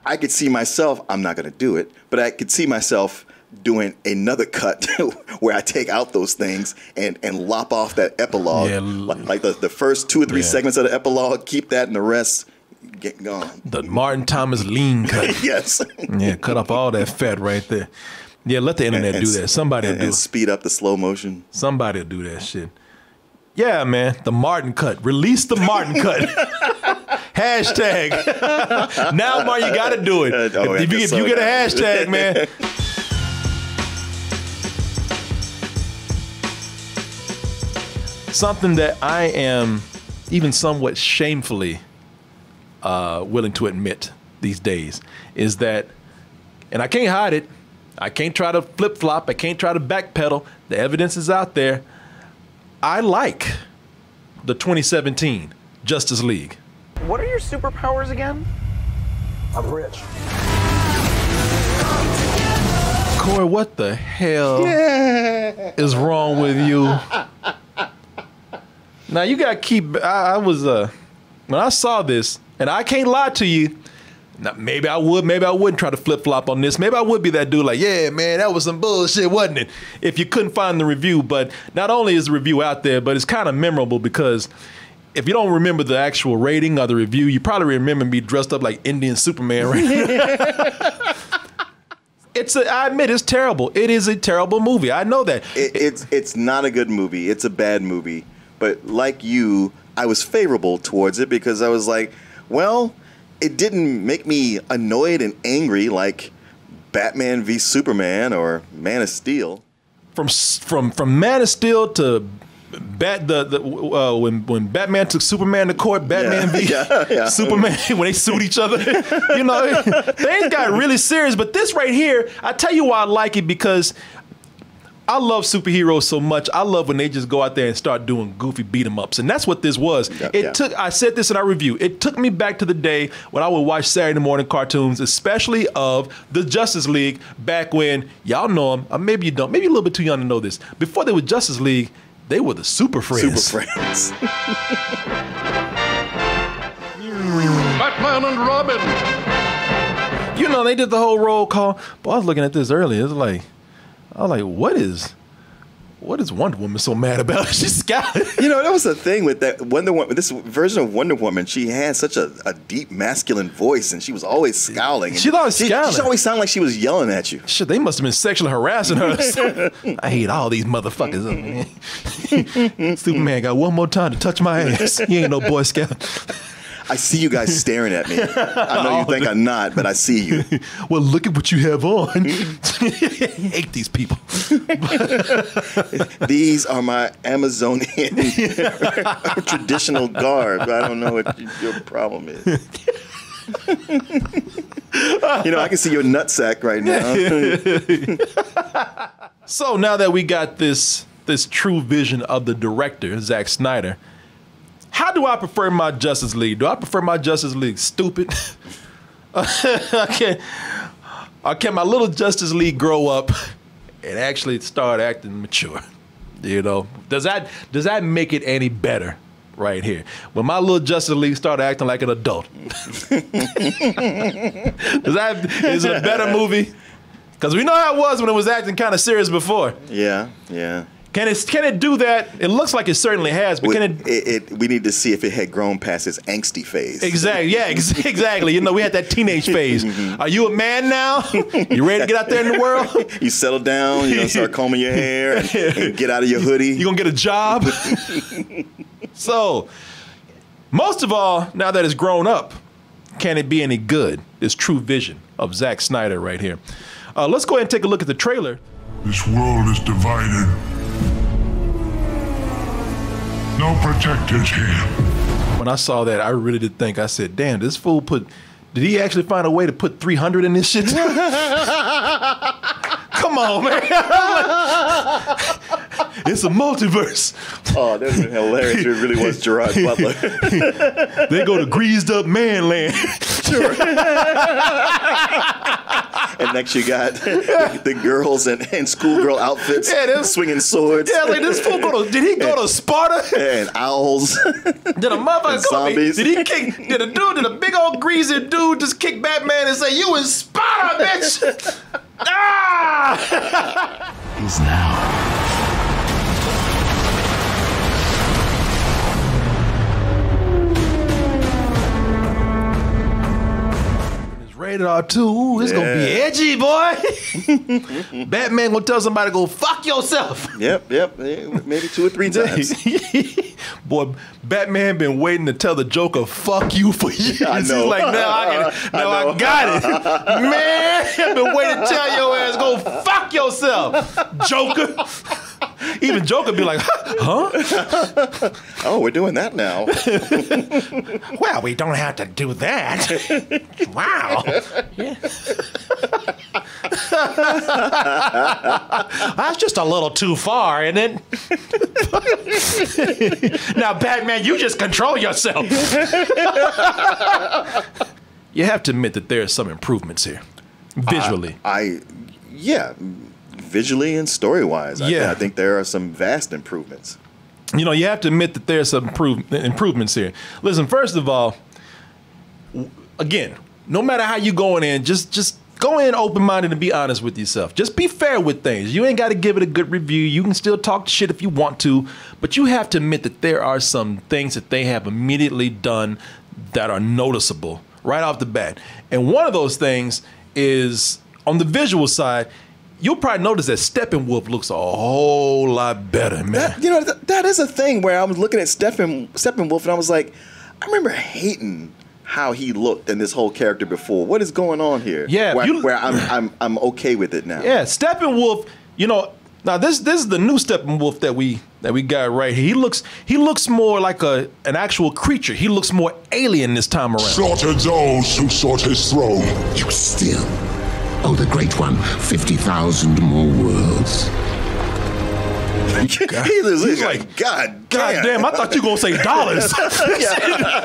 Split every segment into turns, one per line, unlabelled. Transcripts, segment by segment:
I could see myself, I'm not going to do it, but I could see myself doing another cut where I take out those things and lop off that epilogue. Yeah, like the first 2 or 3 segments of the epilogue, keep that and the rest get gone.
The Martin Thomas lean cut.
Yes.
Yeah, cut off all that fat right there. Yeah, let the internet do that. Somebody will do it.
And speed up the slow motion.
Somebody will do that shit. Yeah, man, the Martin cut. Release the Martin cut. Hashtag. Now, Martin, you got to do it. If you get a hashtag, man. Something that I am even somewhat shamefully willing to admit these days is that, and I can't hide it, I can't try to flip-flop, I can't try to backpedal, the evidence is out there. I like the 2017 Justice League.
What are your superpowers again? I'm rich.
Corey, what the hell is wrong with you? Now you gotta keep, I was, when I saw this, and I can't lie to you, now, maybe I would, maybe I wouldn't try to flip-flop on this. Maybe I would be that dude like, yeah, man, that was some bullshit, wasn't it? If you couldn't find the review. But not only is the review out there, but it's kind of memorable because if you don't remember the actual rating or the review, you probably remember me dressed up like Indian Superman, right? I admit it's terrible. It is a terrible movie. I know that.
It's not a good movie. It's a bad movie. But like you, I was favorable towards it because I was like, well, it didn't make me annoyed and angry like Batman v Superman or Man of Steel.
From Man of Steel to when Batman took Superman to court, Batman v Superman, when they sued each other, you know, things got really serious. But this right here, I tell you why I like it, because I love superheroes so much. I love when they just go out there and start doing goofy beat 'em ups, and that's what this was. I said this in our review. It took me back to the day when I would watch Saturday morning cartoons, especially of the Justice League back when, y'all know them, or maybe you don't, maybe you're a little bit too young to know this. Before they were Justice League, they were the Super Friends.
Super Friends.
Batman and Robin.
You know, they did the whole roll call. But I was looking at this earlier. It's like, I was like, what is Wonder Woman so mad about? She's scowling.
You know, that was the thing with that Wonder Woman. This version of Wonder Woman, she had such a deep masculine voice, and she was always scowling.
She's always scowling.
She always sounded like she was yelling at you.
Shit, they must have been sexually harassing her. I hate all these motherfuckers. Superman got one more time to touch my ass. He ain't no Boy Scout.
I see you guys staring at me. I know you think I'm not, but I see you.
Well, look at what you have on. I hate these people.
These are my Amazonian traditional garb. I don't know what your problem is. You know, I can see your nutsack right now.
So now that we got this true vision of the director, Zack Snyder, how do I prefer my Justice League? Do I prefer my Justice League stupid? Or can my little Justice League grow up and actually start acting mature? You know, does that make it any better right here? When my little Justice League start acting like an adult, is it a better movie? Because we know how it was when it was acting kind of serious before.
Yeah.
Can it do that? It looks like it certainly has, but can it?
We need to see if it had grown past its angsty phase.
Exactly. Yeah. Exactly. You know, we had that teenage phase. Are you a man now? You ready to get out there in the world?
You settle down. You know, start combing your hair and get out of your hoodie.
You gonna get a job? So, most of all, now that it's grown up, can it be any good? This true vision of Zack Snyder right here. Let's go ahead and take a look at the trailer.
This world is divided. No protectors here.
When I saw that, I really did think, I said, damn, this fool did he actually find a way to put 300 in this shit? Come on, man. It's a multiverse.
Oh, that would have been hilarious if it really was Gerard Butler.
They go to greased up man land.
Sure. And next you got the girls in schoolgirl outfits, swinging swords.
Yeah, like this fool did he go to Sparta?
And owls.
Did a motherfucker
zombies.
Did a big old greasy dude just kick Batman and say, "You in Sparta, bitch"? Ah!
Is now.
Rated R2, it's gonna be edgy, boy. Batman gonna tell somebody to go fuck yourself.
Yep, maybe 2 or 3 times.
Boy, Batman been waiting to tell the Joker fuck you for years.
I know.
He's like, I got it. Man, I've been waiting to tell your ass go fuck yourself, Joker. Even Joker be like, huh?
Oh, we're doing that now.
Well, we don't have to do that. Wow. Yeah. That's just a little too far, isn't it? Now, Batman, you just control yourself. You have to admit that there are some improvements here, visually.
Yeah, visually and story-wise.
Yeah.
I think there are some vast improvements.
You know, you have to admit that there's some improvements here. Listen, first of all, again, no matter how you going in, just go in open-minded and be honest with yourself. Just be fair with things. You ain't got to give it a good review. You can still talk shit if you want to, but you have to admit that there are some things that they have immediately done that are noticeable right off the bat. And one of those things is on the visual side. You'll probably notice that Steppenwolf looks a whole lot better, man.
That is a thing where I was looking at Steppenwolf and I was like, I remember hating how he looked in this whole character before. What is going on here?
Yeah,
where I'm okay with it now.
Yeah, Steppenwolf. You know, now this is the new Steppenwolf that we got right here. He looks more like an actual creature. He looks more alien this time around.
Slaughter those who sought his throne.
You still owe the Great One 50,000 more worlds.
He's like, God
damn, I thought you were going to say dollars.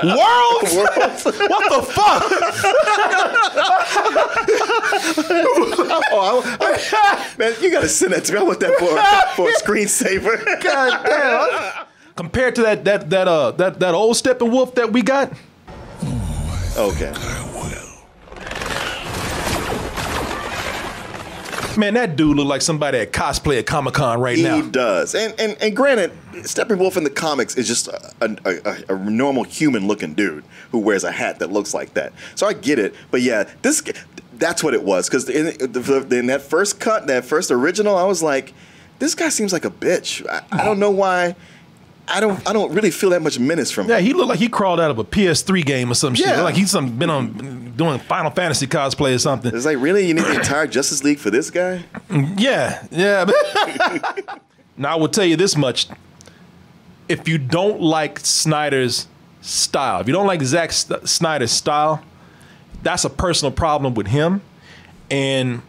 Worlds? What the fuck?
Man, you got to send that to me. I want that for a screensaver.
God damn. Compared to that old Steppenwolf that we got?
Okay.
Man, that dude look like somebody at cosplay at Comic-Con right now.
He does. And granted, Steppenwolf in the comics is just a normal human-looking dude who wears a hat that looks like that. So I get it. But yeah, that's what it was. Because in that first cut, that first original, I was like, this guy seems like a bitch. I don't know why. I don't really feel that much menace from him.
Yeah, he looked like he crawled out of a PS3 game or some shit. Like he's been on doing Final Fantasy cosplay or something.
It's like, really? You need the entire Justice League for this guy?
Yeah. Now, I will tell you this much. If you don't like Snyder's style, if you don't like Zack Snyder's style, that's a personal problem with him. And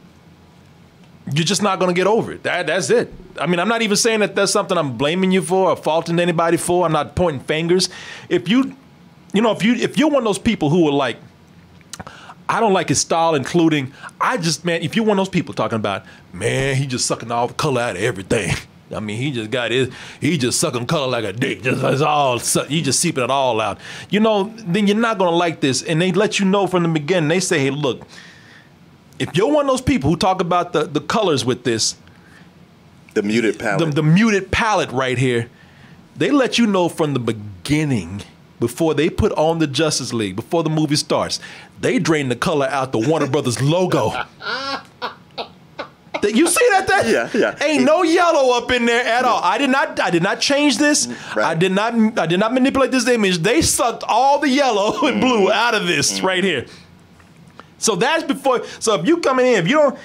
you're just not going to get over it. That's it. I mean, I'm not even saying that that's something I'm blaming you for or faulting anybody for. I'm not pointing fingers. If you're one of those people who are like, I don't like his style, including, if you're one of those people talking about, man, he just sucking all the color out of everything. I mean, he just sucking color like a dick. He just seeping it all out. Then you're not going to like this. And they let you know from the beginning. They say, hey, look, if you're one of those people who talk about the colors with this,
the muted palette.
The muted palette right here, they let you know from the beginning, before they put on the Justice League, before the movie starts, they drain the color out the Warner Brothers logo. You see that?
Yeah.
Ain't no yellow up in there at all. I did not change this.
Right.
I did not manipulate this image. They sucked all the yellow and blue out of this right here. So that's before. So if you coming in, if you're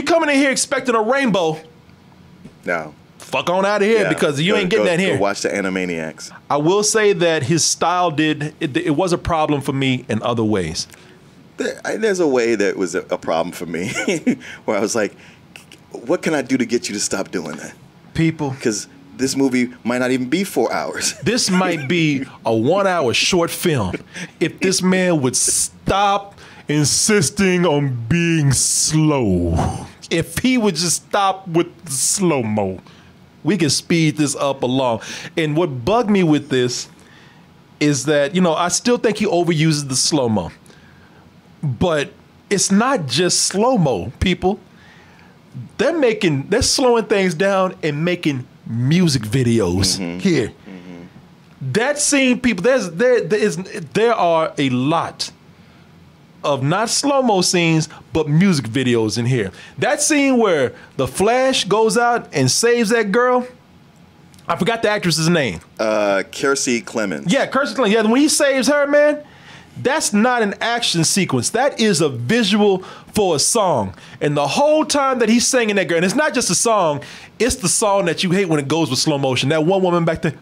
coming in here expecting a rainbow,
no,
fuck on out of here, because you ain't getting that here.
Go watch the Animaniacs.
I will say that his style it was a problem for me in other ways.
There's a way that was a problem for me where I was like, what can I do to get you to stop doing that?
People.
Because this movie might not even be 4 hours.
This might be a 1 hour short film. If this man would stop insisting on being slow. If he would just stop with the slow-mo, we could speed this up along. And what bugged me with this is that, you know, I still think he overuses the slow-mo. But it's not just slow-mo, people. They're slowing things down and making music videos here. That scene, people, there are a lot of not slow-mo scenes, but music videos in here. That scene where the Flash goes out and saves that girl, I forgot the actress's name.
Kiersey Clemons.
Yeah, Kiersey Clemons. Yeah, when he saves her, man, that's not an action sequence. That is a visual for a song. And the whole time that he's singing that girl, and it's not just a song, it's the song that you hate when it goes with slow motion. That one woman back there,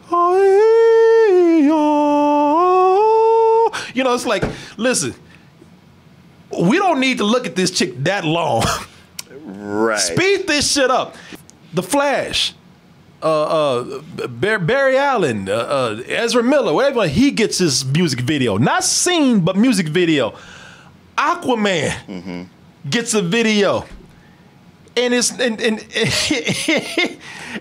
you know, it's like, listen, we don't need to look at this chick that long.
Right.
Speed this shit up. The Flash, Barry Allen, Ezra Miller, whatever, he gets his music video. Not scene, but music video. Aquaman gets a video. And it's and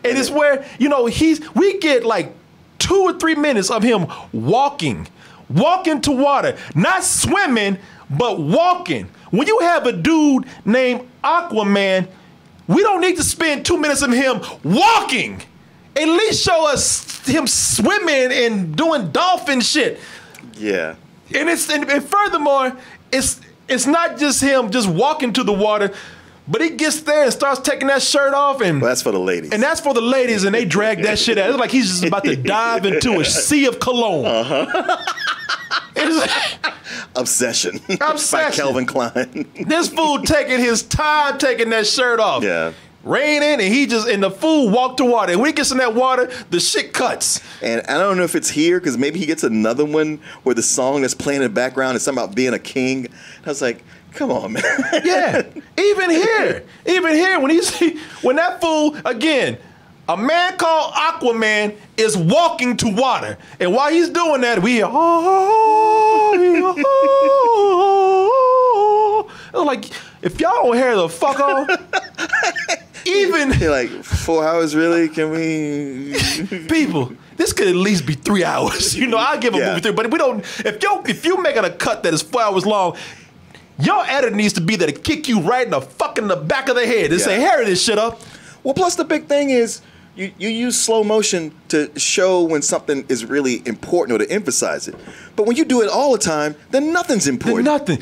it's where, you know, we get like 2 or 3 minutes of him walking to water, not swimming, but walking. When you have a dude named Aquaman, we don't need to spend 2 minutes of him walking. At least show us him swimming and doing dolphin shit.
Yeah.
And furthermore, it's not just him just walking to the water, but he gets there and starts taking that shirt off, and
well, that's for the ladies.
And that's for the ladies, and they drag that shit out. It's like he's just about to dive into a sea of cologne.
Obsession. By Calvin Klein.
This fool taking his time taking that shirt off.
Yeah.
Raining, and the fool walked to water. And when he gets in that water, the shit cuts.
And I don't know if it's here, because maybe he gets another one where the song that's playing in the background is something about being a king. I was like, come on, man.
Yeah, even here, when that fool, again, a man called Aquaman is walking to water. And while he's doing that, we hear, like, if y'all don't hear the fuck off, even
you're like, 4 hours, really? Can we?
People, this could at least be 3 hours. You know, I'll give a movie 3, but we don't. If you making a cut that is 4 hours long, your edit needs to be there to kick you right in the back of the head and say, hurry this shit up.
Well, plus the big thing is you use slow motion to show when something is really important or to emphasize it. But when you do it all the time, then nothing's important.
Then nothing.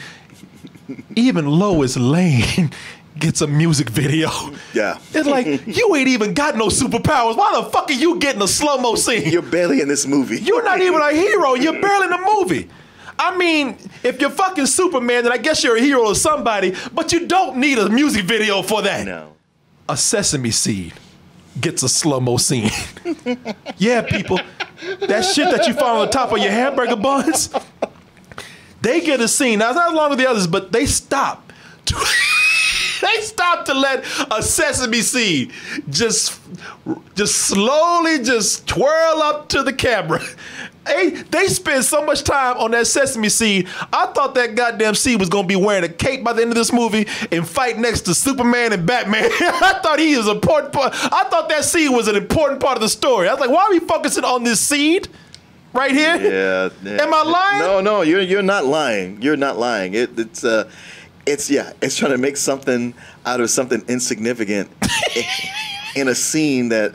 Even Lois Lane gets a music video.
Yeah.
It's like, you ain't even got no superpowers. Why the fuck are you getting a slow-mo scene?
You're barely in this movie.
You're not even a hero. You're barely in the movie. I mean, if you're fucking Superman, then I guess you're a hero or somebody, but you don't need a music video for that.
No.
A sesame seed gets a slow-mo scene. Yeah, people. That shit that you find on the top of your hamburger buns, they get a scene. Now, it's not as long as the others, but they stop. They stop to let a sesame seed just slowly just twirl up to the camera. They spend so much time on that sesame seed. I thought that goddamn seed was gonna be wearing a cape by the end of this movie and fight next to Superman and Batman. I thought he was an important part. I thought that seed was an important part of the story. I was like, why are we focusing on this seed right here?
Yeah.
Am I lying?
No, you're not lying. You're not lying. It's trying to make something out of something insignificant in a scene that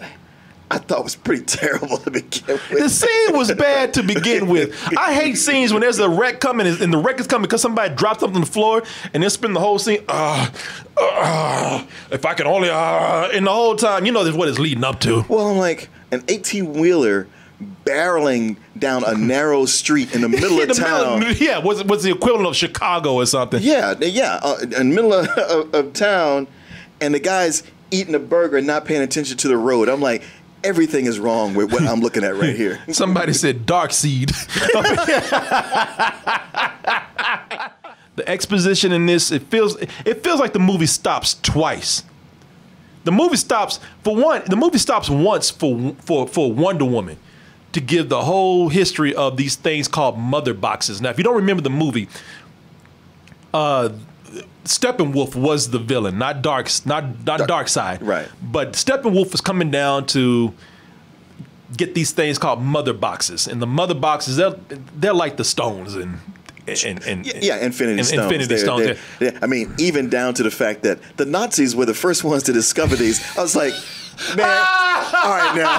I thought was pretty terrible to begin with.
The scene was bad to begin with. I hate scenes when there's a wreck coming and the wreck is coming because somebody dropped something on the floor and they'll spend the whole scene, if I can only, and the whole time, you know, that's what it's leading up to.
Well, I'm like, an 18-wheeler barreling down a narrow street in the middle of town.
What's the equivalent of Chicago or something?
Yeah, in the middle of town, and the guy's eating a burger and not paying attention to the road. I'm like, everything is wrong with what I'm looking at right here.
Somebody said dark seed. The exposition in this, it feels like the movie stops twice. The movie stops once for Wonder Woman to give the whole history of these things called mother boxes. Now, if you don't remember the movie, Steppenwolf was the villain, not Darkseid.
Right.
But Steppenwolf was coming down to get these things called mother boxes, and the mother boxes they're like the stones and Infinity Stones.
I mean, even down to the fact that the Nazis were the first ones to discover these. I was like, man, all right now.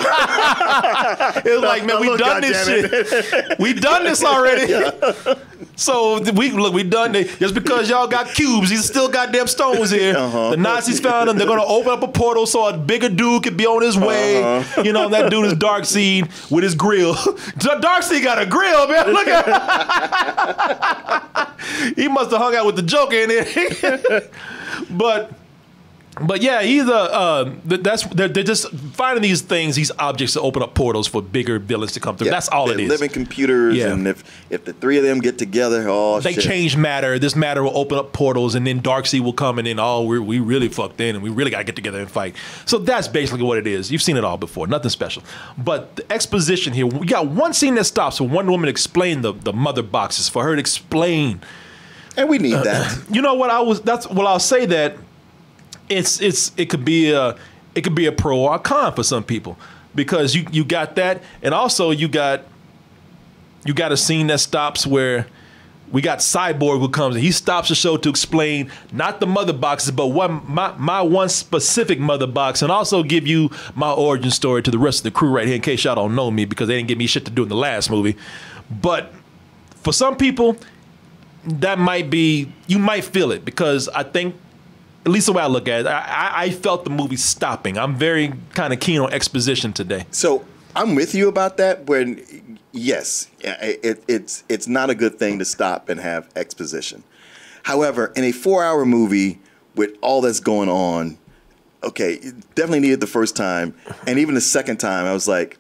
It's like, man, we done this shit. We done this already. Yeah. So we done it. Just because y'all got cubes, these still goddamn stones here. The Nazis found them. They're gonna open up a portal so a bigger dude could be on his way. You know, that dude is Darkseid with his grill. Darkseid got a grill, man. Look at he must have hung out with the Joker in there. But yeah, he's they're just finding these things, these objects to open up portals for bigger villains to come through. That's all it is.
Living computers, and if the three of them get together, they
change matter. This matter will open up portals, and then Darkseid will come, and then we really fucked in, and we really got to get together and fight. So that's basically what it is. You've seen it all before, nothing special. But the exposition here, we got one scene that stops for Wonder Woman to explain the mother boxes, for her to explain.
And we need that.
You know what? I'll say that. It could be a pro or a con for some people, because you got that, and also you got a scene that stops where we got Cyborg who comes and he stops the show to explain not the mother boxes, but my one specific mother box, and also give you my origin story to the rest of the crew right here, in case y'all don't know me, because they didn't give me shit to do in the last movie. But for some people, that might be, you might feel it, because I think, at least the way I look at it, I felt the movie stopping. I'm very kind of keen on exposition today.
So I'm with you about that. When yes, it's not a good thing to stop and have exposition. However, in a 4-hour movie with all that's going on, okay, definitely needed the first time, and even the second time, I was like,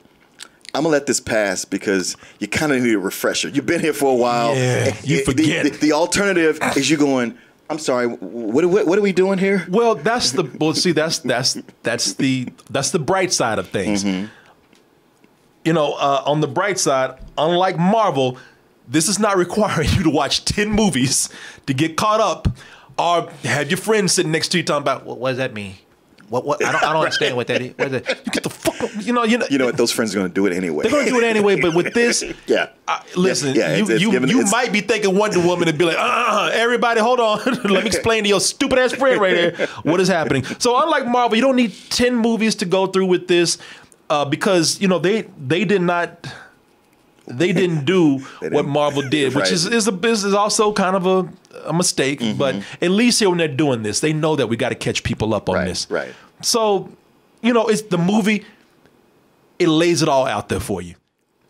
I'm gonna let this pass, because you kind of need a refresher. You've been here for a while.
Yeah, you forget.
The alternative is you going, I'm sorry, what are we doing here?
Well, that's the bright side of things. You know, on the bright side, unlike Marvel, this is not requiring you to watch 10 movies to get caught up, or have your friends sitting next to you talking about, what does that mean? What? I don't understand what that is. What is that? You get the fuck up. You know
what? Those friends are going to do it anyway.
They're going to do it anyway. But with this, listen, you might be thinking Wonder Woman and be like, everybody, hold on. Let me explain to your stupid ass friend right here what is happening. So unlike Marvel, you don't need 10 movies to go through with this, because they didn't do what Marvel did, which is also kind of a mistake. But at least here, when they're doing this, they know that we got to catch people up on this.
Right.
So, it's the movie. It lays it all out there for you.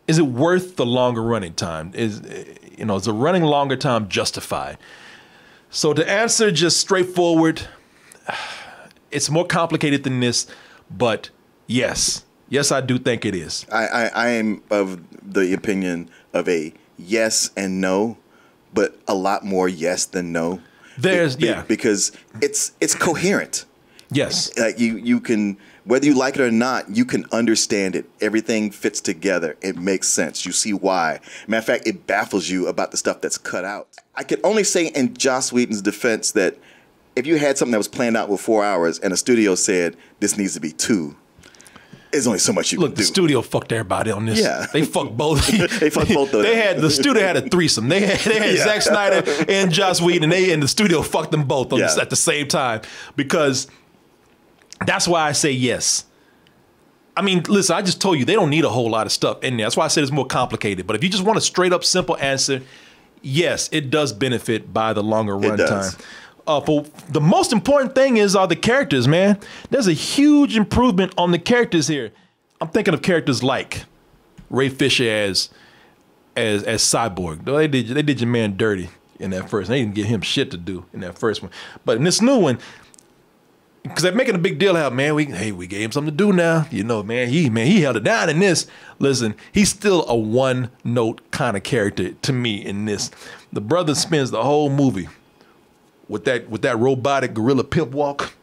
Is it worth the longer running time? Is the running longer time justified? So to answer just straightforward, it's more complicated than this, but yes. Yes, I do think it is.
I am of the opinion of a yes and no, but a lot more yes than no. Because it's coherent.
Yes.
Like you can, whether you like it or not, you can understand it. Everything fits together. It makes sense. You see why. Matter of fact, it baffles you about the stuff that's cut out. I could only say in Joss Whedon's defense that if you had something that was planned out with 4 hours and a studio said this needs to be 2, there's only so much you can do.
Look, the studio fucked everybody on this.
Yeah.
They fucked both.
They fucked both of them.
The studio had a threesome. They had Zack Snyder and Joss Whedon, and the studio fucked them both at the same time, because that's why I say yes. I mean, listen, I just told you they don't need a whole lot of stuff in there. That's why I said it's more complicated. But if you just want a straight up simple answer, yes, it does benefit by the longer run time. For the most important thing are the characters, man. There's a huge improvement on the characters here. I'm thinking of characters like Ray Fisher as Cyborg. They did your man dirty in that first. They didn't give him shit to do in that first one. But in this new one, because they're making a big deal out, man. We gave him something to do now. He held it down in this. Listen, he's still a one-note kind of character to me in this. The brother spends the whole movie with that robotic gorilla pimp walk.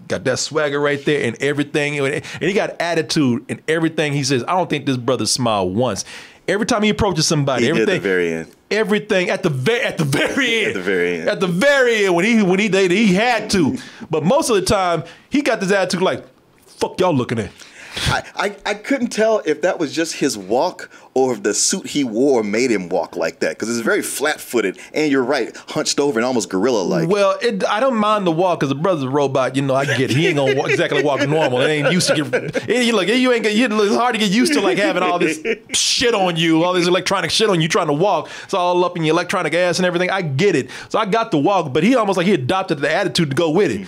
Got that swagger right there and everything. And he got attitude in everything he says. I don't think this brother smiled once. Every time he approaches somebody,
everything. At the very end.
everything at the very end.
At the very end.
At the very end when he had to. But most of the time he got this attitude like, fuck y'all looking at.
I couldn't tell if that was just his walk or if the suit he wore made him walk like that, because it's very flat-footed, and you're right, hunched over and almost gorilla-like.
Well, I don't mind the walk because the brother's a robot. You know, I get it. He ain't gonna exactly walk normal. It ain't used to get. It's hard to get used to like having all this shit on you, all this electronic shit on you trying to walk. It's all up in your electronic ass and everything. I get it. So I got the walk, but he almost like he adopted the attitude to go with it.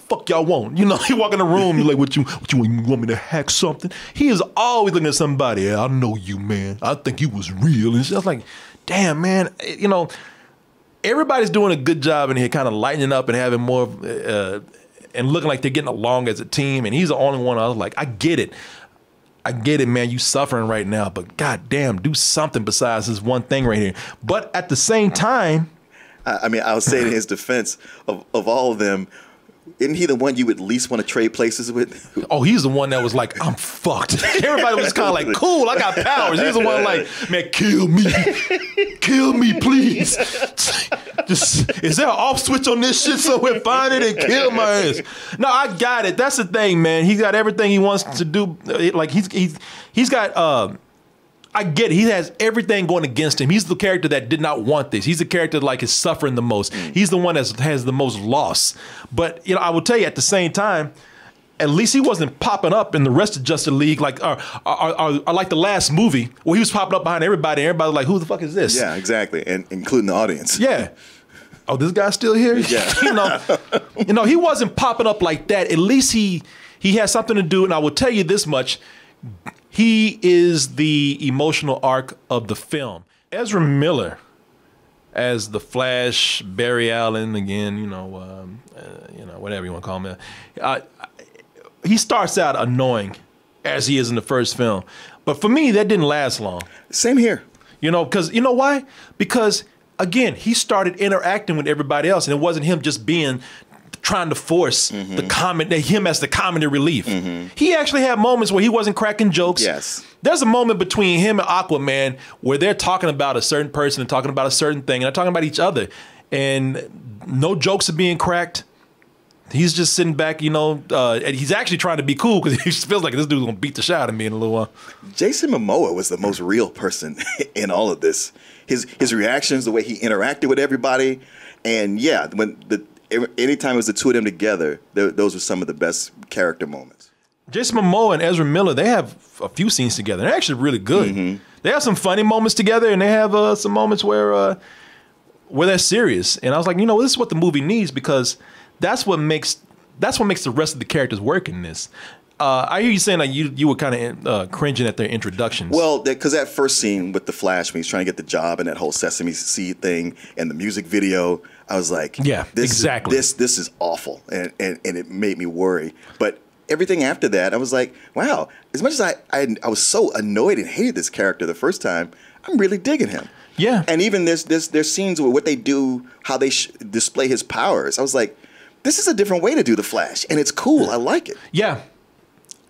Fuck y'all want. You know, he walk in the room, you're like, what you want me to hack something? He is always looking at somebody. Yeah, I know you, man. I think you was real. And I was like, damn, man. You know, everybody's doing a good job in here, kind of lightening up and having more, and looking like they're getting along as a team. And he's the only one I was like, I get it. I get it, man. You suffering right now, but goddamn, do something besides this one thing right here. But at the same time,
I mean, I was saying in his defense of all of them, isn't he the one you would at least want to trade places with?
Oh, he's the one that was like, I'm fucked. Everybody was kind of like, cool, I got powers. He's the one like, man, kill me, please. Just, is there an off switch on this shit so we'll find it and kill my ass? No, I got it. That's the thing, man. He's got everything he wants to do. Like he's got. I get it. He has everything going against him. He's the character that did not want this. He's the character that like is suffering the most. He's the one that has the most loss. But you know, I will tell you at the same time, at least he wasn't popping up in the rest of Justice League like like the last movie where he was popping up behind everybody. And everybody was like, who the fuck is this?
Yeah, exactly, and including the audience.
Yeah. Oh, this guy's still here?
Yeah.
you know, he wasn't popping up like that. At least he has something to do. And I will tell you this much. He is the emotional arc of the film. Ezra Miller as the Flash, Barry Allen again, you know, whatever you want to call him. He starts out annoying as he is in the first film, but for me that didn't last long.
Same here.
You know, because you know why? Because again, he started interacting with everybody else, and it wasn't him just trying to force him as the comedy relief. He actually had moments where he wasn't cracking jokes.
Yes.
There's a moment between him and Aquaman where they're talking about a certain person and talking about a certain thing, and they're talking about each other, and no jokes are being cracked. He's just sitting back, you know, and he's actually trying to be cool because he feels like this dude's gonna beat the shit out of me in a little while. Jason
Momoa was the most real person in all of this. His reactions, the way he interacted with everybody, and yeah, anytime it was the two of them together, those were some of the best character moments.
Jason Momoa and Ezra Miller, they have a few scenes together. They're actually really good. They have some funny moments together, and they have some moments where they're serious. And I was like, you know, this is what the movie needs, because that's what makes the rest of the characters work in this. I hear you saying like you were kind of cringing at their introductions.
Well, because that first scene with the Flash when he's trying to get the job and that whole Sesame Seed thing and the music video, I was like,
yeah, exactly.
This is awful, and it made me worry. But everything after that, I was like, wow. As much as I was so annoyed and hated this character the first time, I'm really digging him.
Yeah.
And even there's scenes where what they do, how they display his powers. I was like, this is a different way to do the Flash, and it's cool. I like it.
Yeah.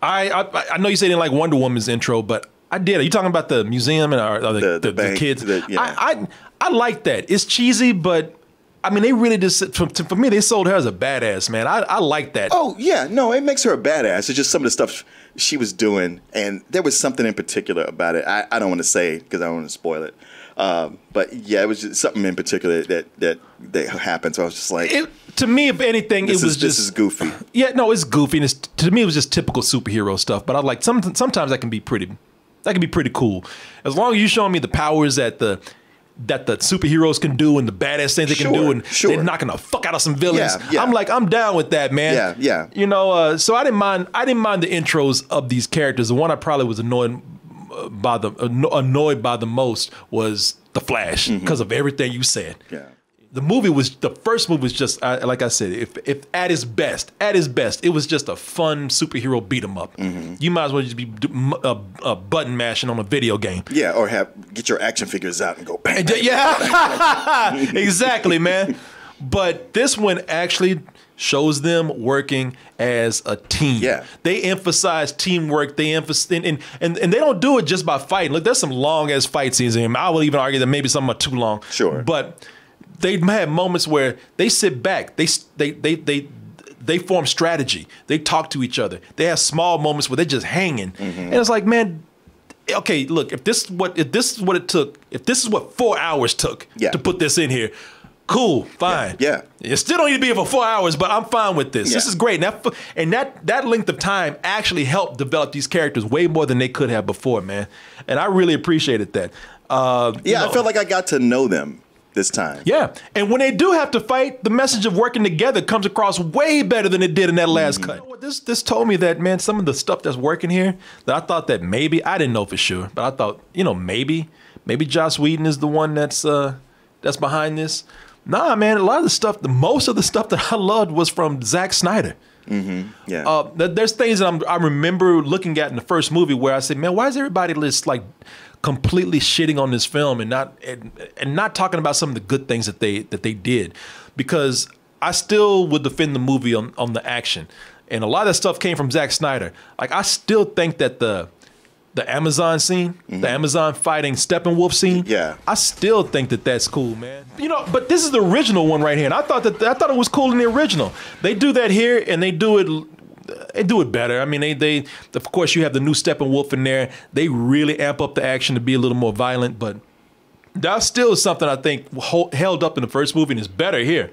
I know you said you didn't like Wonder Woman's intro, but I did. Are you talking about the museum and the kids?
Yeah.
I like that. It's cheesy, but I mean, they really just, for me, they sold her as a badass, man. I like that.
Oh, yeah. No, it makes her a badass. It's just some of the stuff she was doing, and there was something in particular about it. I don't want to say because I don't want to spoil it. But yeah, it was just something in particular that happened. So I was just like,
to me, if anything, this
is goofy.
Yeah, no, it's goofy. And to me, it was just typical superhero stuff. But I like sometimes that can be pretty cool. As long as you show me the powers that the superheroes can do and the badass things they can do, and they're knocking the fuck out of some villains.
Yeah.
I'm down with that, man.
Yeah.
You know, so I didn't mind the intros of these characters. The one I probably was annoyed by the most was the Flash because of everything you said.
Yeah.
The first movie was just like I said, if at its best, it was just a fun superhero beat 'em up. You might as well just be button mashing on a video game.
Yeah, or get your action figures out and go bang.
Yeah, exactly, man. But this one actually shows them working as a team.
Yeah.
They emphasize teamwork. They emphasize, and they don't do it just by fighting. Look, there's some long ass fight scenes in him. I will even argue that maybe some are too long.
Sure.
But they have moments where they sit back. They form strategy. They talk to each other. They have small moments where they're just hanging. And it's like, man, okay, look, if this is what it took, if this is what 4 hours took to put this in here, cool, fine.
Yeah.
It still don't need to be for 4 hours, but I'm fine with this.
Yeah.
This is great. And that length of time actually helped develop these characters way more than they could have before, man. And I really appreciated that.
I felt like I got to know them this time.
Yeah. And when they do have to fight, the message of working together comes across way better than it did in that last cut. You know what, this told me that, man, some of the stuff that's working here, that I thought that maybe, I didn't know for sure, but I thought, maybe Joss Whedon is the one that's behind this. Nah, man, a lot of the stuff, most of the stuff that I loved was from Zack Snyder.
Yeah.
There's things that I remember looking at in the first movie where I said, man, why is everybody just like completely shitting on this film and not talking about some of the good things that they did? Because I still would defend the movie on the action, and a lot of that stuff came from Zack Snyder. Like, I still think that the Amazon scene, the Amazon fighting Steppenwolf scene, I still think that that's cool, man. But this is the original one right here, and I thought it was cool in the original. They do that here, and they do it better. I mean, they of course you have the new Steppenwolf in there. They really amp up the action to be a little more violent, but that's still something I think held up in the first movie and is better here.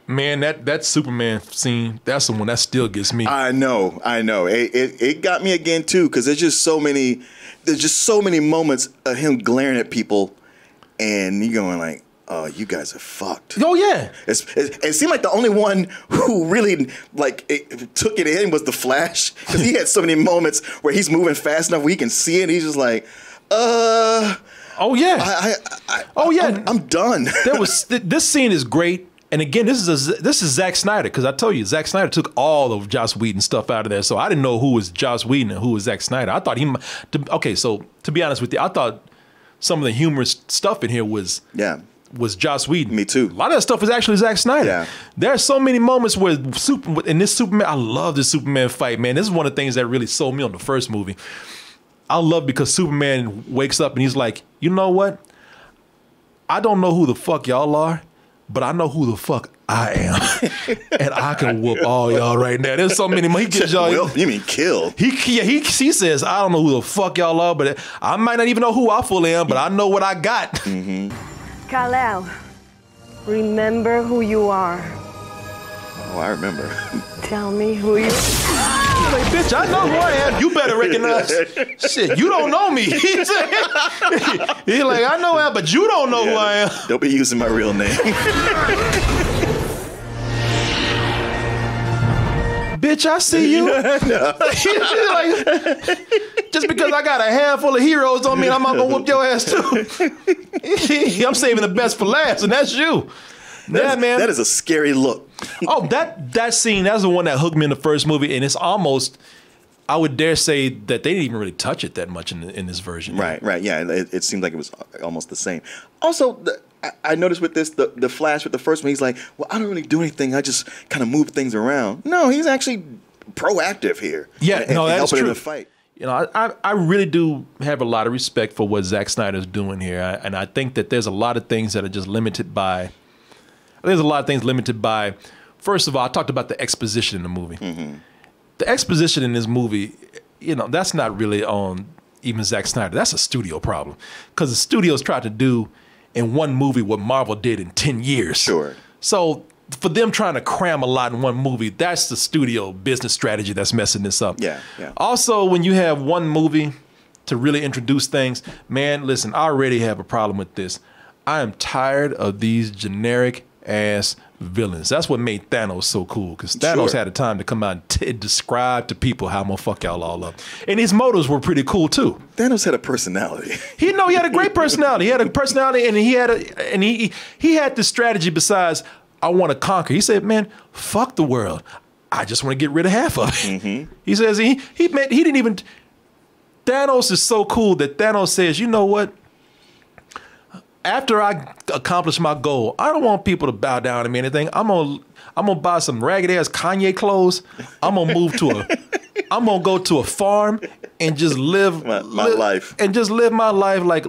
Man, that Superman scene, that's the one that still gets me.
I know. It got me again too, because there's just so many moments of him glaring at people, and you going like, "Oh, you guys are fucked."
Oh yeah.
It seemed like the only one who really took it in was the Flash, because he had so many moments where he's moving fast enough where he can see it. And he's just like, "Oh
yeah,
I'm done."
This scene is great. And again, this is Zack Snyder, because I told you, Zack Snyder took all of Joss Whedon stuff out of there. So I didn't know who was Joss Whedon and who was Zack Snyder. I thought so to be honest with you, I thought some of the humorous stuff in here was Joss Whedon.
Me too.
A lot of that stuff was actually Zack Snyder. Yeah. There are so many moments where in this Superman, I love the Superman fight, man. This is one of the things that really sold me on the first movie. I love because Superman wakes up and he's like, you know what? I don't know who the fuck y'all are, but I know who the fuck I am, and I can whoop all y'all right now. There's so many. He gives y'all.
You mean kill?
He says, I don't know who the fuck y'all are, but I might not even know who I fully am, but I know what I got.
Kal-El, remember who you are.
Oh, I remember.
Tell me who you are.
Like, bitch, I know who I am. You better recognize. Shit, you don't know me. He's like, I know him, but you don't know who I am.
Don't be using my real name.
Bitch, I see you. Like, just because I got a handful of heroes don't mean I'm not gonna whoop your ass too. I'm saving the best for last, and that's you. Man.
That is a scary look.
Oh, that scene, that's the one that hooked me in the first movie, and it's almost, I would dare say that they didn't even really touch it that much in this version.
Right. Yeah, it seemed like it was almost the same. Also, I noticed with this, the Flash with the first one, he's like, well, I don't really do anything. I just kind of move things around. No, he's actually proactive here.
Yeah, that's true.
In the fight.
I really do have a lot of respect for what Zack Snyder's doing here, and I think that there's a lot of things that are just limited by. There's a lot of things limited by. First of all, I talked about the exposition in the movie. The exposition in this movie, that's not really on even Zack Snyder. That's a studio problem, because the studios tried to do in one movie what Marvel did in 10 years.
Sure.
So for them trying to cram a lot in one movie, that's the studio business strategy that's messing this up.
Yeah.
Also, when you have one movie to really introduce things, man, listen, I already have a problem with this. I am tired of these generic ass villains. That's what made Thanos so cool, because Thanos had a time to come out and describe to people how I'm gonna fuck y'all all up, and his motives were pretty cool too.
Thanos had a personality.
He had a great personality. He had a personality, and he had this strategy besides I want to conquer. He said, "Man, fuck the world. I just want to get rid of half of it." He says he didn't even. Thanos is so cool that Thanos says, "You know what? after I accomplish my goal, I don't want people to bow down to me or anything. I'm gonna buy some ragged ass Kanye clothes. I'm gonna I'm gonna go to a farm and just live
my life,
and just live my life like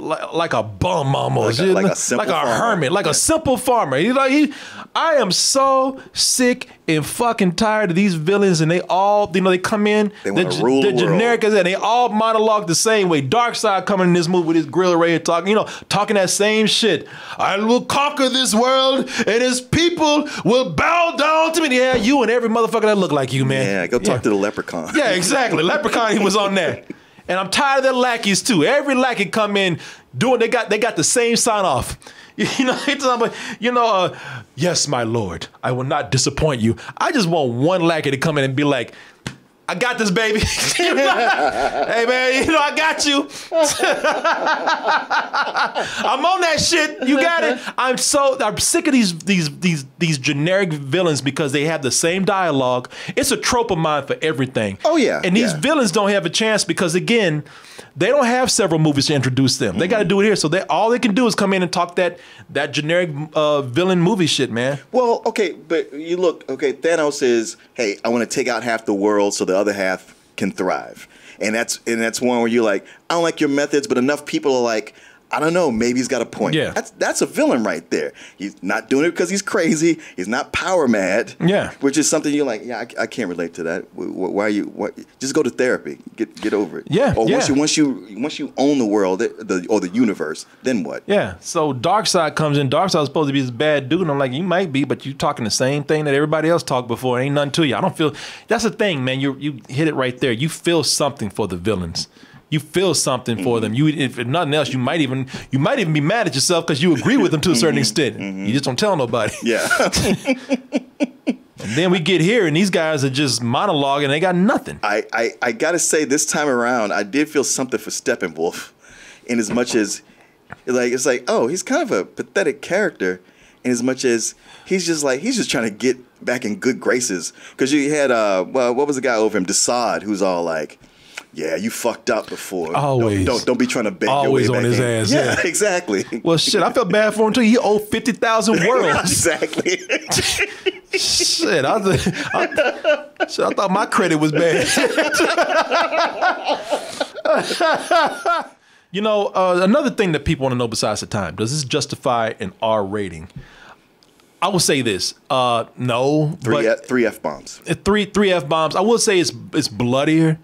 a bum almost,
like a
hermit, like a simple farmer. I am so sick and fucking tired of these villains, and they all, they come in,
they're generic
as that, and they all monologue the same way. Darkseid coming in this movie with his grill array talking, talking that same shit. I will conquer this world, and his people will bow down to me. Yeah, you and every motherfucker that look like you, man.
Yeah, go talk to the leprechaun.
Yeah, exactly. Leprechaun, he was on that. And I'm tired of their lackeys too. Every lackey come in doing, they got the same sign off. Yes, my lord, I will not disappoint you. I just want one lackey to come in and be like, I got this, baby. Hey, man, I got you. I'm on that shit. You got it. I'm sick of these generic villains because they have the same dialogue. It's a trope of mine for everything.
Oh, yeah.
And these villains don't have a chance because, again, they don't have several movies to introduce them. They got to do it here. So all they can do is come in and talk that generic villain movie shit, man.
Well, okay, but you look, Thanos is, hey, I want to take out half the world so the other half can thrive. And that's one where you're like, I don't like your methods, but enough people are like, I don't know, maybe he's got a point.
Yeah.
That's a villain right there. He's not doing it because he's crazy. He's not power mad.
Yeah.
Which is something you're like, yeah, I can't relate to that. Why are you? Just go to therapy. Get over it.
Yeah.
Or once you own the world or the universe, then what?
Yeah. So Darkseid comes in. Darkseid's supposed to be this bad dude, and I'm like, you might be, but you talking the same thing that everybody else talked before. Ain't nothing to you. I don't feel. That's the thing, man. You hit it right there. You feel something for the villains. You feel something for them. If nothing else, you might even be mad at yourself because you agree with them to a certain extent. You just don't tell nobody.
Yeah.
And then we get here, and these guys are just monologuing. They got nothing.
I gotta say, this time around, I did feel something for Steppenwolf, in as much as it's like, oh, he's kind of a pathetic character, in as much as he's just trying to get back in good graces. Because you had what was the guy over him, Desaad, who's all like, yeah, you fucked up before.
Always.
Don't be trying to beg
always
your way
on
back
his
in.
ass.
Yeah, exactly.
Well, shit, I felt bad for him too. He owed 50,000 worlds.
Exactly.
Shit, I thought my credit was bad. Another thing that people want to know besides the time, does this justify an R rating? I will say this, no.
Three F-bombs.
Three F-bombs. I will say it's bloodier.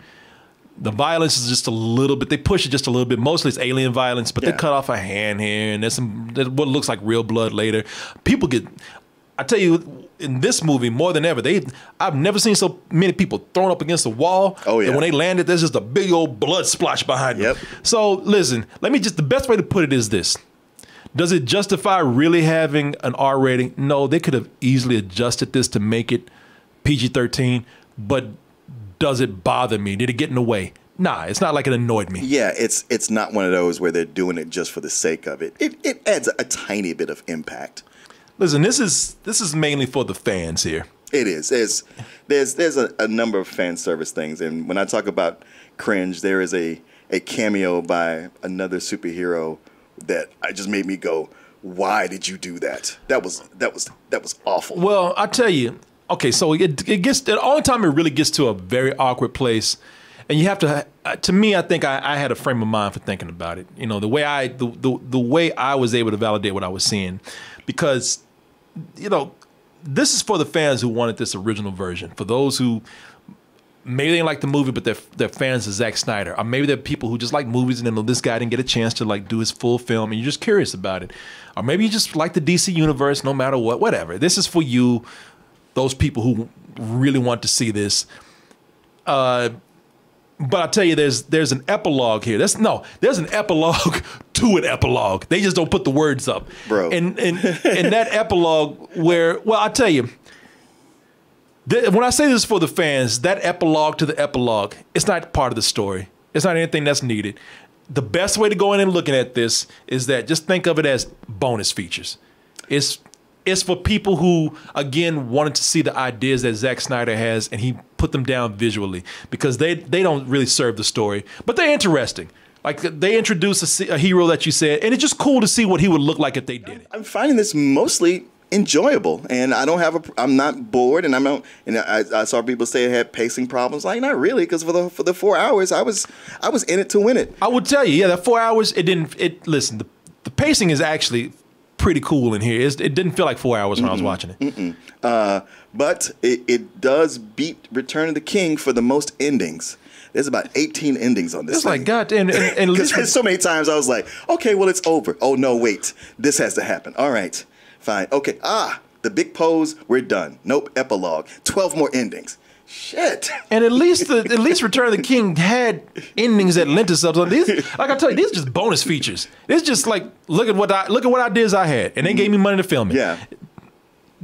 The violence is just a little bit, they push it just a little bit. Mostly it's alien violence, but they cut off a hand here, and there's what looks like real blood later. People get, I tell you, in this movie, more than ever, I've never seen so many people thrown up against a wall.
Oh, yeah.
And when they landed, there's just a big old blood splash behind them. So listen, the best way to put it is this. Does it justify really having an R rating? No, they could have easily adjusted this to make it PG-13, but does it bother me? Did it get in the way? Nah, it's not like it annoyed me.
Yeah, it's not one of those where they're doing it just for the sake of it. It adds a tiny bit of impact.
Listen, this is mainly for the fans here.
It is. There's a number of fan service things, and when I talk about cringe, there is a cameo by another superhero that just made me go, why did you do that? That was awful.
Well, I tell you, okay, so it gets, the only time it really gets to a very awkward place, and you have to me, I think I had a frame of mind for thinking about it. The way I was able to validate what I was seeing, because, this is for the fans who wanted this original version. For those who maybe they didn't like the movie, but they're fans of Zack Snyder. Or maybe they're people who just like movies and then this guy didn't get a chance to do his full film and you're just curious about it. Or maybe you just like the DC universe no matter what, whatever. This is for you, those people who really want to see this. But I tell you, there's an epilogue here. There's an epilogue to an epilogue. They just don't put the words up.
Bro.
And that epilogue where, well, I tell you, when I say this for the fans, that epilogue to the epilogue, it's not part of the story. It's not anything that's needed. The best way to go in and looking at this is that just think of it as bonus features. It's for people who, again, wanted to see the ideas that Zack Snyder has, and he put them down visually because they don't really serve the story, but they're interesting. Like they introduced a hero that you said, and it's just cool to see what he would look like if they did it.
I'm finding this mostly enjoyable, and I don't have I'm not bored, and I saw people say it had pacing problems. Like, not really, because for the 4 hours, I was in it to win it.
I would tell you, yeah, that 4 hours, listen, the pacing is actually pretty cool in here. It didn't feel like 4 hours when I was watching it.
But it does beat Return of the King for the most endings. There's about 18 endings on this.
It's like, God damn, and
because so many times I was like, okay, well, it's over. Oh no, wait, this has to happen. All right, fine, okay. The big pose, we're done. Nope, epilogue. 12 more endings. Shit.
And at least Return of the King had endings that lent itself to these. Like I tell you, these are just bonus features. It's just like look at what ideas I had, and they gave me money to film it.
Yeah.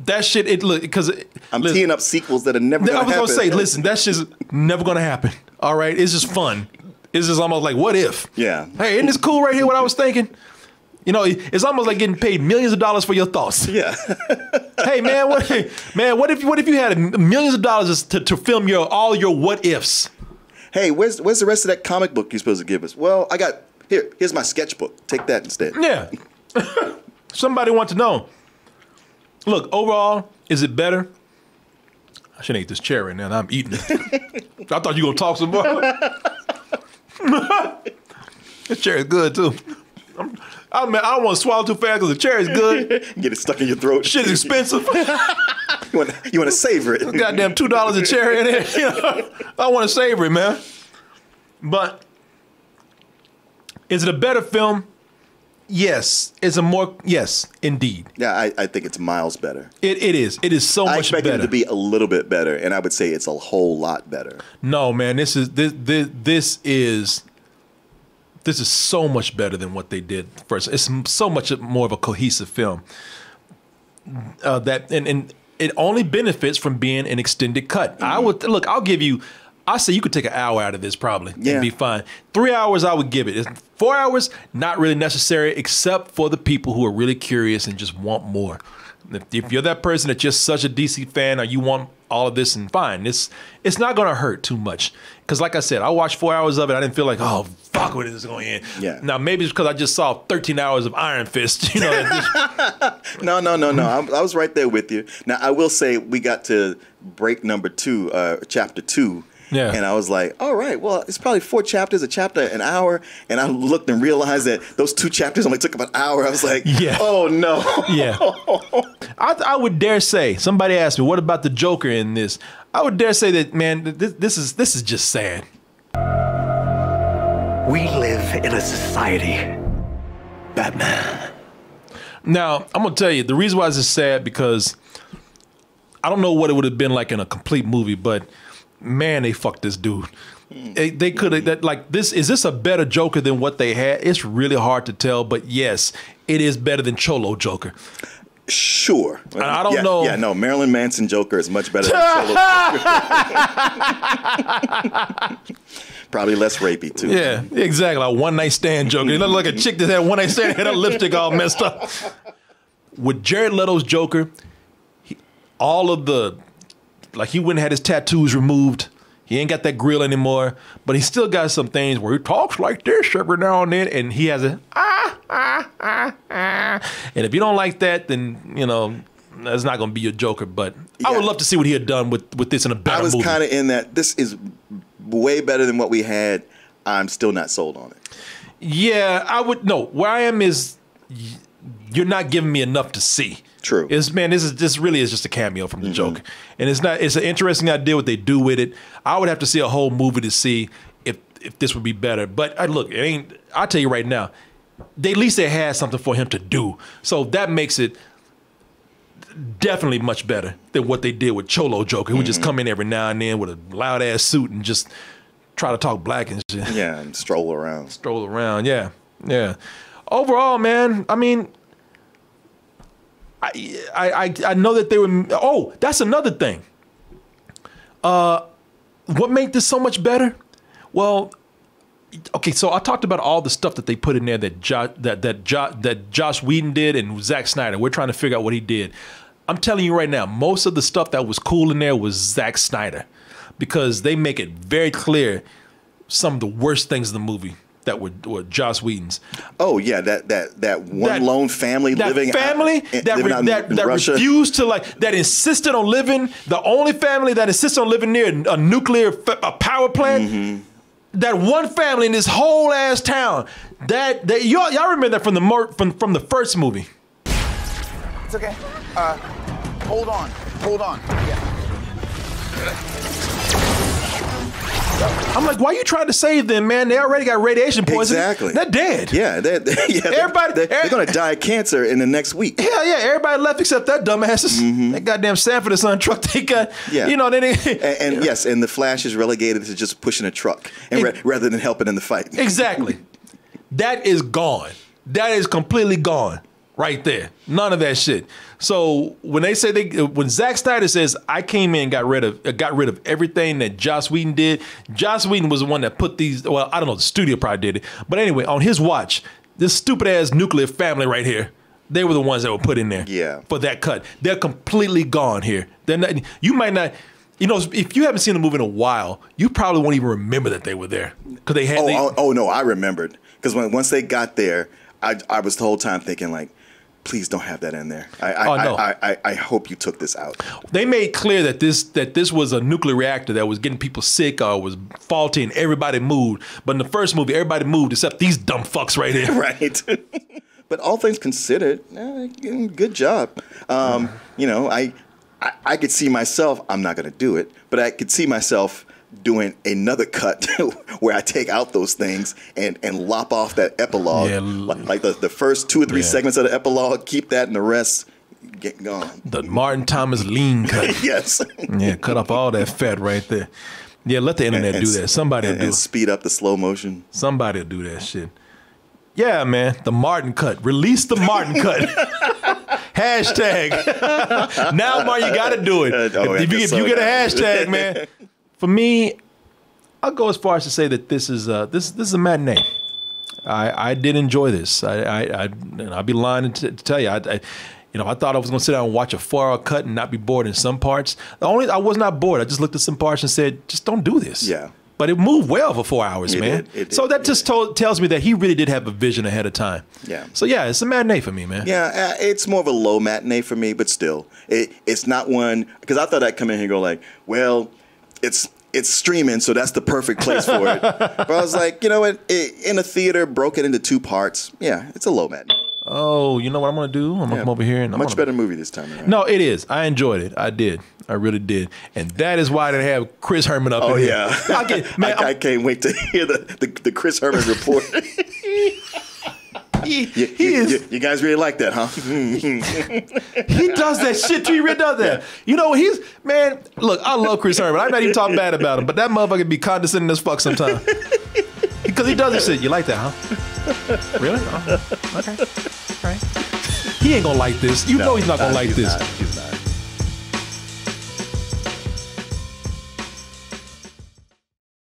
That shit, because
I'm teeing up sequels that are never going to happen.
I was going to say, listen, that shit's never going to happen. All right, it's just fun. It's just almost like, what if?
Yeah.
Hey, isn't this cool right here? What I was thinking. You know, it's almost like getting paid millions of dollars for your thoughts.
Yeah.
Hey man, what if you had millions of dollars to film all your what ifs?
Hey, where's the rest of that comic book you're supposed to give us? Well, here's my sketchbook. Take that instead.
Yeah. Somebody wants to know. Look, overall, is it better? I shouldn't eat this chair right now. And I'm eating it. I thought you were gonna talk some more. This chair is good too. I don't want to swallow too fast because the chair is good.
Get it stuck in your throat.
Shit is expensive.
You want to savor it.
Goddamn $2 a chair in there. You know, I want to savor it, man. But is it a better film? Yes. Yes, indeed.
Yeah, I think it's miles better.
It is. It is so much better. I
expected it to be a little bit better, and I would say it's a whole lot better.
No, man, this is so much better than what they did first. It's so much more of a cohesive film. And it only benefits from being an extended cut. Mm-hmm. I say you could take an hour out of this probably and be fine. 3 hours I would give it. 4 hours, not really necessary, except for the people who are really curious and just want more. If you're that person that's just such a DC fan or you want all of this, and fine, it's not gonna hurt too much. Because like I said, I watched 4 hours of it. I didn't feel like, oh fuck, when is this going to end?
Yeah.
Now maybe it's because I just saw 13 hours of Iron Fist. You know.
No. I was right there with you. Now I will say we got to break number 2, chapter 2.
Yeah.
And I was like, all right, well, it's probably 4 chapters, a chapter an hour. And I looked and realized that those 2 chapters only took about an hour. I was like, oh no.
Yeah. I would dare say, somebody asked me, what about the Joker in this? I would dare say that, man, this is just sad.
We live in a society, Batman.
Now, I'm going to tell you, the reason why this is sad, because I don't know what it would have been like in a complete movie, but man, they fucked this dude. They could have, like, is this a better Joker than what they had? It's really hard to tell, but yes, it is better than Cholo Joker.
Sure.
I don't know.
Yeah, no, Marilyn Manson Joker is much better than Cholo Joker. Probably less rapey, too.
Yeah, exactly. A one-night stand Joker. He looked like a chick that had a one-night stand and had her lipstick all messed up. With Jared Leto's Joker, he went and had his tattoos removed. He ain't got that grill anymore, but he still got some things where he talks like this every now and then, and he has a and if you don't like that, then you know that's not going to be your Joker. But I would love to see what he had done with this in a better movie. I was
kind of in that. This is way better than what we had. I'm still not sold on it.
Yeah, I would. No, where I am is you're not giving me enough to see.
True.
This really is just a cameo from the Joker, and it's an interesting idea what they do with it. I would have to see a whole movie to see if this would be better. But look, it ain't. I'll tell you right now, at least they had something for him to do, so that makes it definitely much better than what they did with Cholo Joker, who would just come in every now and then with a loud ass suit and just try to talk black and shit.
Yeah, and stroll around.
Yeah. Overall, man, I mean. I know that they were. Oh, that's another thing. What made this so much better? Well, okay, so I talked about all the stuff that they put in there that Joss Whedon did and Zack Snyder. We're trying to figure out what he did. I'm telling you right now, most of the stuff that was cool in there was Zack Snyder, because they make it very clear some of the worst things in the movie that were Joss Whedon's.
Oh yeah, that one lone family living
that
Russia.
refused to that insisted on living, the only family that insisted on living near a nuclear power plant.
Mm-hmm.
That one family in this whole ass town. That y'all remember that from the first movie.
It's okay. Hold on. Yeah.
I'm like, why are you trying to save them, man? They already got radiation poisoning.
Exactly.
They're dead.
Yeah, they're going to die of cancer in the next week.
Hell yeah, everybody left except that dumbasses.
Mm-hmm.
That goddamn Sanford and Son truck they got.
Yeah.
You know, they
and yes, and the Flash is relegated to just pushing a truck rather than helping in the fight.
Exactly. That is gone. That is completely gone. Right there. None of that shit. So when they say when Zack Snyder says I came in and got rid of everything that Joss Whedon did, Joss Whedon was the one that put these, well, I don't know, the studio probably did it. But anyway, on his watch, this stupid ass nuclear family right here, they were the ones that were put in there for that cut. They're completely gone here. They're not, you might not, you know, if you haven't seen the movie in a while, you probably won't even remember that they were there. Because they had
no, I remembered. Because once they got there, I was the whole time thinking like, please don't have that in there. I hope you took this out.
They made clear that this was a nuclear reactor that was getting people sick or was faulty and everybody moved. But in the first movie, everybody moved except these dumb fucks right here.
Right. But all things considered, good job. You know, I could see myself, I'm not going to do it, but I could see myself doing another cut where I take out those things and lop off that epilogue. Yeah, like the first 2 or 3 segments of the epilogue, keep that and the rest get gone.
The Martin Thomas lean cut.
Yes.
Yeah, cut off all that fat right there. Yeah, let the internet do that. Somebody will do it.
And speed up the slow motion.
Somebody will do that shit. Yeah, man, the Martin cut. Release the Martin cut. Hashtag. Now, Martin, you got to do it. If you get a hashtag, man. For me, I'll go as far as to say that this is a matinee. I did enjoy this. I'd be lying to tell you. I thought I was going to sit down and watch a 4-hour cut and not be bored in some parts. I was not bored. I just looked at some parts and said, just don't do this.
Yeah.
But it moved well for 4 hours, man.
It did,
so that just tells me that he really did have a vision ahead of time.
Yeah.
So yeah, it's a matinee for me, man.
Yeah, it's more of a low matinee for me, but still, it's not one, because I thought I'd come in here and go like, well, it's streaming, so that's the perfect place for it. But I was like, you know what? In a theater, broke it into 2 parts. Yeah, it's a low matinee.
Oh, you know what I'm gonna do? I'm gonna come over here and
much better movie this time around.
No, it is. I enjoyed it. I did. I really did. And that is why they have Chris Herman up in here.
Oh yeah. I can't wait to hear the Chris Herman report. You guys really like that, huh?
He does that shit too. He really does that. You know, man, look, I love Chris Herman. I'm not even talking bad about him, but that motherfucker be condescending as fuck sometimes. Because he does this shit. You like that, huh? Really? Oh, okay. All right. He ain't gonna like this. You know he's not gonna like this.